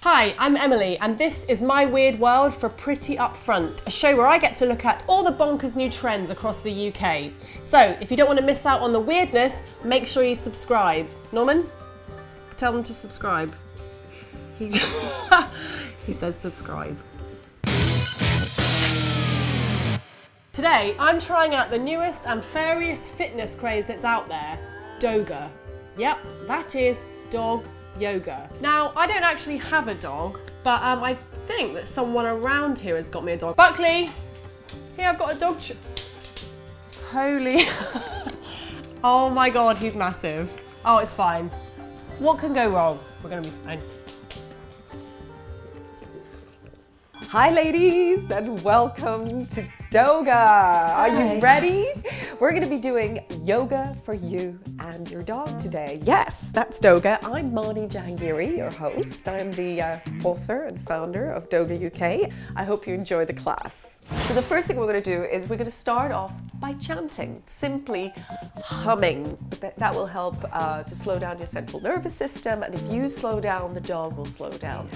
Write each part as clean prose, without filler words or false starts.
Hi, I'm Emily and this is my weird world for Pretty Upfront, a show where I get to look at all the bonkers new trends across the UK. So if you don't want to miss out on the weirdness, make sure you subscribe. Norman, tell them to subscribe. He says subscribe. Today, I'm trying out the newest and fairiest fitness craze that's out there, Doga. Yep, that is dog yoga. Now, I don't actually have a dog, but I think that someone around here has got me a dog. Buckley, here I've got a dog. Holy, oh my God, he's massive. Oh, it's fine. What can go wrong? We're gonna be fine. Hi ladies and welcome to Doga. Are you ready? We're going to be doing yoga for you and your dog today. Yes, that's Doga. I'm Mahny Djahanguiri, your host. I'm the author and founder of Doga UK. I hope you enjoy the class. So the first thing we're going to do is we're going to start off by chanting, simply humming. That will help to slow down your central nervous system, and if you slow down, the dog will slow down.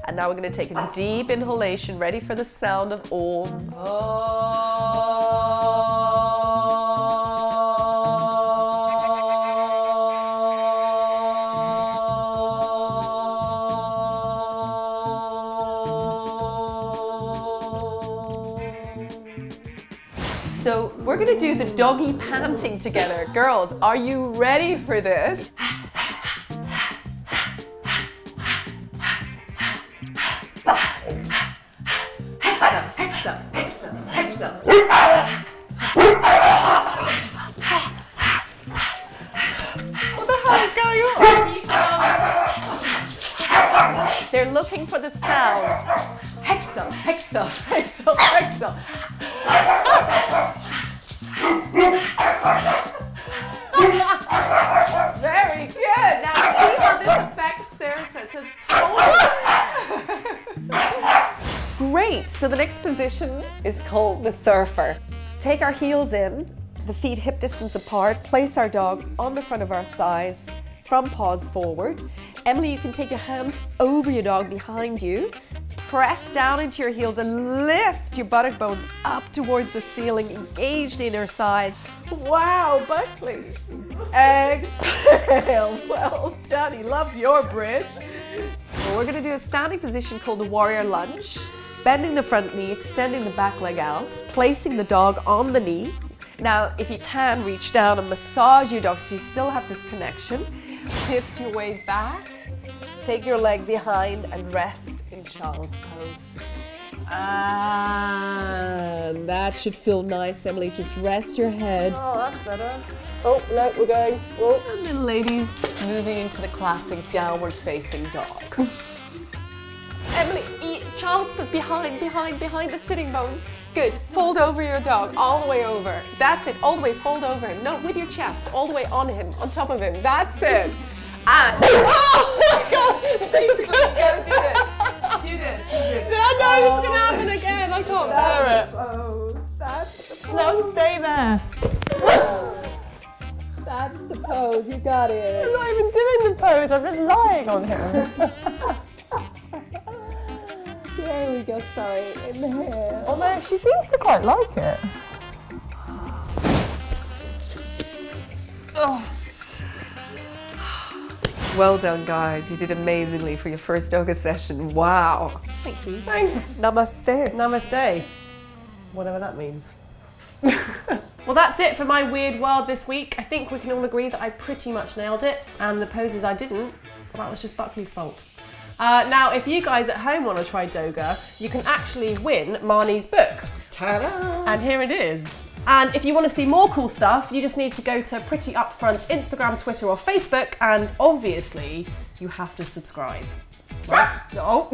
And now we're going to take a deep inhalation, ready for the sound of Om. So we're going to do the doggy panting together. Girls, are you ready for this? What the hell is going on? They're looking for the sound. Hexa, hexa, hexa, hexa. Very good. Now see how this affects their sense of tone. Great. So the next position is called the surfer. Take our heels in, the feet hip distance apart, place our dog on the front of our thighs from paws forward. Emily, you can take your hands over your dog behind you, press down into your heels and lift your buttock bones up towards the ceiling, engage the inner thighs. Wow, Buckley. Exhale. Well done. He loves your bridge. Well, we're going to do a standing position called the warrior lunge. Bending the front knee, extending the back leg out, placing the dog on the knee. Now, if you can, reach down and massage your dog so you still have this connection. Shift your weight back, take your leg behind and rest in child's pose. And that should feel nice, Emily. Just rest your head. Oh, that's better. Oh, no, we're going. Oh. And then ladies, moving into the classic downward facing dog. Emily, child's pose behind the sitting bones. Good. Fold over your dog, all the way over. That's it, all the way, fold over him. No, with your chest, all the way on him, on top of him. That's it. And, oh my God! Basically, you gotta do this. Do this. No, it's gonna happen again. I can't bear it. That's the pose. No, stay there. That's the pose, you got it. I'm not even doing the pose, I'm just lying on him. There we go, sorry. Inhale. Although she seems to quite like it. Oh. Well done, guys. You did amazingly for your first Doga session. Wow. Thank you. Thanks. Namaste. Namaste. Whatever that means. Well, that's it for my weird world this week. I think we can all agree that I pretty much nailed it, and the poses I didn't, well, that was just Buckley's fault. Now, if you guys at home want to try Doga, you can actually win Mahny's book. Ta-da! And here it is. And if you want to see more cool stuff, you just need to go to Pretty Upfront's Instagram, Twitter or Facebook, and obviously you have to subscribe. Right? Oh!